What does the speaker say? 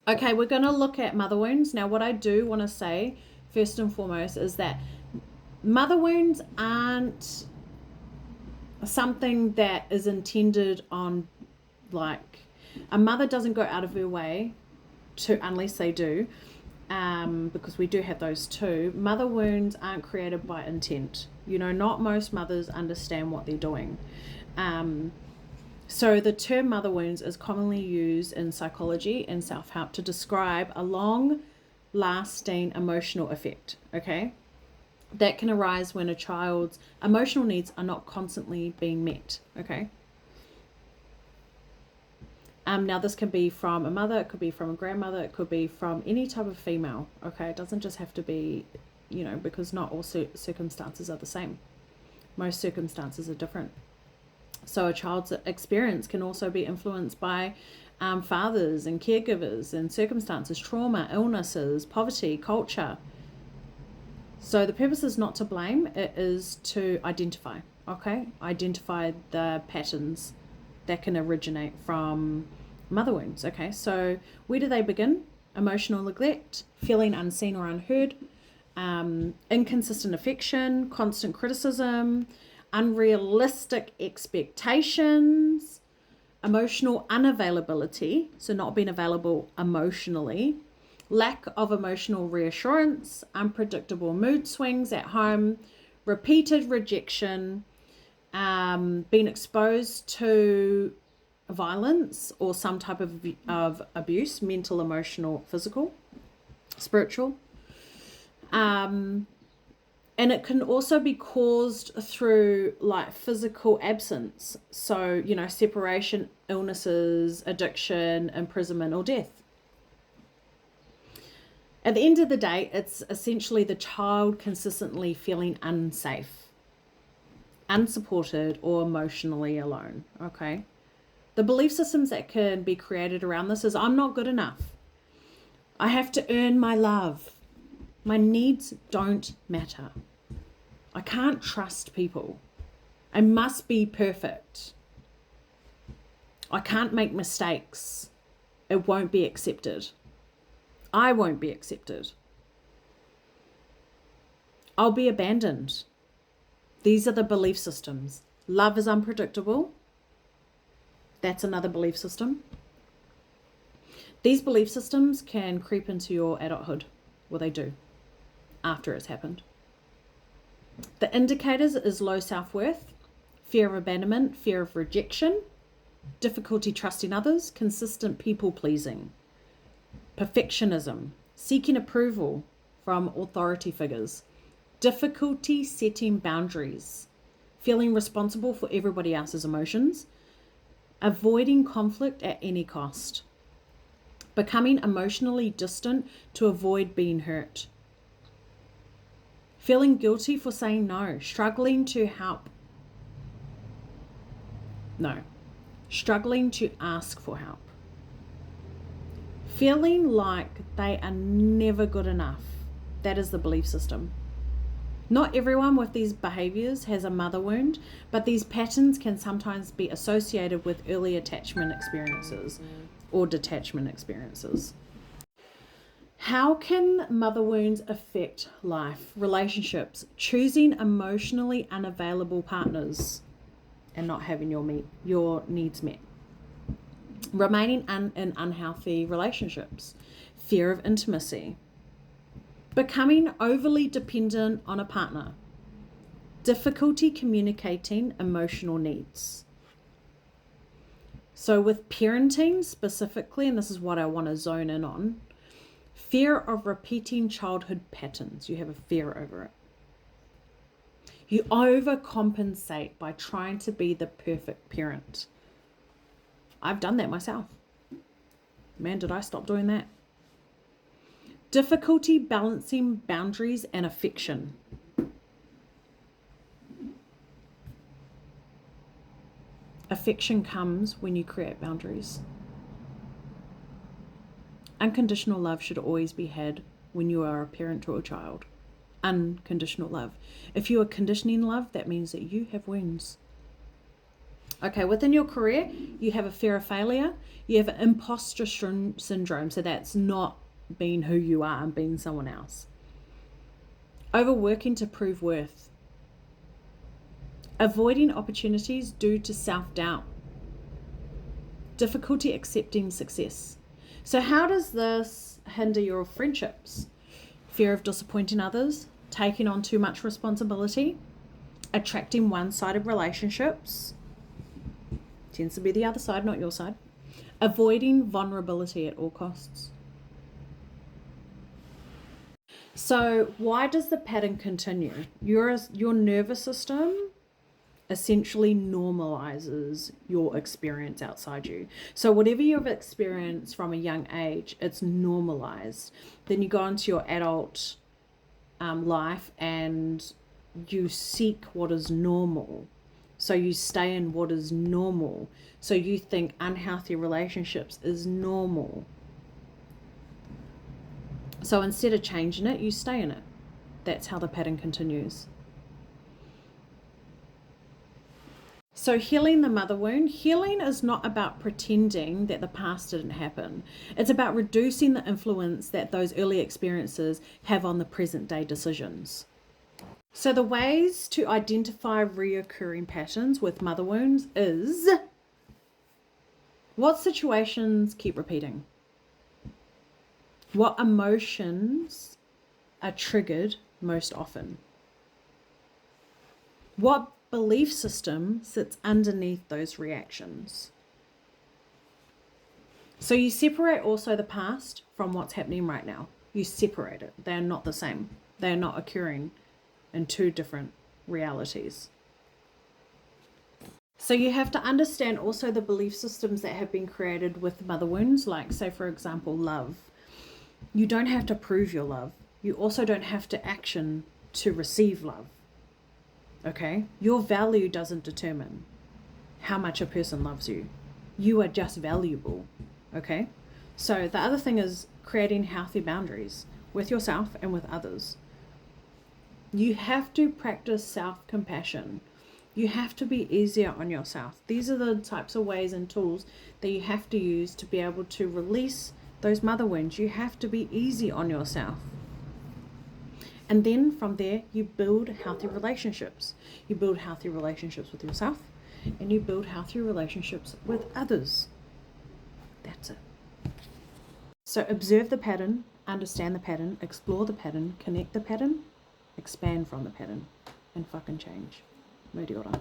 Okay, we're going to look at mother wounds. Now, what I do want to say, first and foremost, is that mother wounds aren't something that is intended on, like, a mother doesn't go out of her way to, unless they do, because we do have those too. Mother wounds aren't created by intent. Not most mothers understand what they're doing. So the term mother wounds is commonly used in psychology and self-help to describe a long-lasting emotional effect, okay? That can arise when a child's emotional needs are not constantly being met, okay? Now this can be from a mother, it could be from a grandmother, it could be from any type of female, okay? It doesn't just have to be, because not all circumstances are the same. Most circumstances are different. So a child's experience can also be influenced by fathers and caregivers and circumstances, trauma, illnesses, poverty, culture. So the purpose is not to blame, it is to identify, okay? Identify the patterns that can originate from mother wounds, okay? So where do they begin? Emotional neglect, feeling unseen or unheard, inconsistent affection, constant criticism, unrealistic expectations, emotional unavailability, so not being available emotionally, lack of emotional reassurance, unpredictable mood swings at home, repeated rejection, being exposed to violence or some type of abuse, mental, emotional, physical, spiritual. And it can also be caused through like physical absence. So, separation, illnesses, addiction, imprisonment, or death. At the end of the day, it's essentially the child consistently feeling unsafe, unsupported, or emotionally alone, okay? The belief systems that can be created around this is I'm not good enough. I have to earn my love. My needs don't matter. I can't trust people. I must be perfect. I can't make mistakes. It won't be accepted. I won't be accepted. I'll be abandoned. These are the belief systems. Love is unpredictable. That's another belief system. These belief systems can creep into your adulthood. Well, they do, after it's happened. The indicators is low self-worth, fear of abandonment, fear of rejection, difficulty trusting others, consistent people-pleasing, perfectionism, seeking approval from authority figures, difficulty setting boundaries, feeling responsible for everybody else's emotions, avoiding conflict at any cost, becoming emotionally distant to avoid being hurt, feeling guilty for saying no, struggling to ask for help, feeling like they are never good enough. That is the belief system. Not everyone with these behaviors has a mother wound, but these patterns can sometimes be associated with early attachment experiences or detachment experiences. How can mother wounds affect life, relationships, choosing emotionally unavailable partners and not having your needs met, remaining in unhealthy relationships, fear of intimacy, becoming overly dependent on a partner, difficulty communicating emotional needs. So with parenting specifically, and this is what I want to zone in on, fear of repeating childhood patterns. You have a fear over it. You overcompensate by trying to be the perfect parent. I've done that myself. Man, did I stop doing that. Difficulty balancing boundaries and affection. Affection comes when you create boundaries. Unconditional love should always be had when you are a parent to a child. Unconditional love. If you are conditioning love, that means that you have wounds. Okay, within your career, you have a fear of failure. You have an imposter syndrome. So that's not being who you are and being someone else. Overworking to prove worth. Avoiding opportunities due to self-doubt. Difficulty accepting success. So how does this hinder your friendships? Fear of disappointing others, taking on too much responsibility, attracting one-sided relationships. Tends to be the other side, not your side. Avoiding vulnerability at all costs. So why does the pattern continue? Your nervous system essentially normalizes your experience outside you. So whatever you've experienced from a young age, it's normalized. Then you go into your adult life and you seek what is normal. So you stay in what is normal. So you think unhealthy relationships is normal. So instead of changing it, you stay in it. That's how the pattern continues. So healing the mother wound. Healing is not about pretending that the past didn't happen. It's about reducing the influence that those early experiences have on the present day decisions. So the ways to identify reoccurring patterns with mother wounds is: what situations keep repeating? What emotions are triggered most often? What belief system sits underneath those reactions? So you separate also the past from what's happening right now. You separate it. They are not the same. They are not occurring in two different realities. So you have to understand also the belief systems that have been created with mother wounds, like, say, for example, love. You don't have to prove your love. You also don't have to action to receive love. Okay? Your value doesn't determine how much a person loves you. You are just valuable. Okay? So the other thing is creating healthy boundaries with yourself and with others. You have to practice self-compassion. You have to be easier on yourself. These are the types of ways and tools that you have to use to be able to release those mother wounds. You have to be easy on yourself. And then from there, you build healthy relationships. You build healthy relationships with yourself, and you build healthy relationships with others. That's it. So observe the pattern, understand the pattern, explore the pattern, connect the pattern, expand from the pattern, and fucking change. Move ora.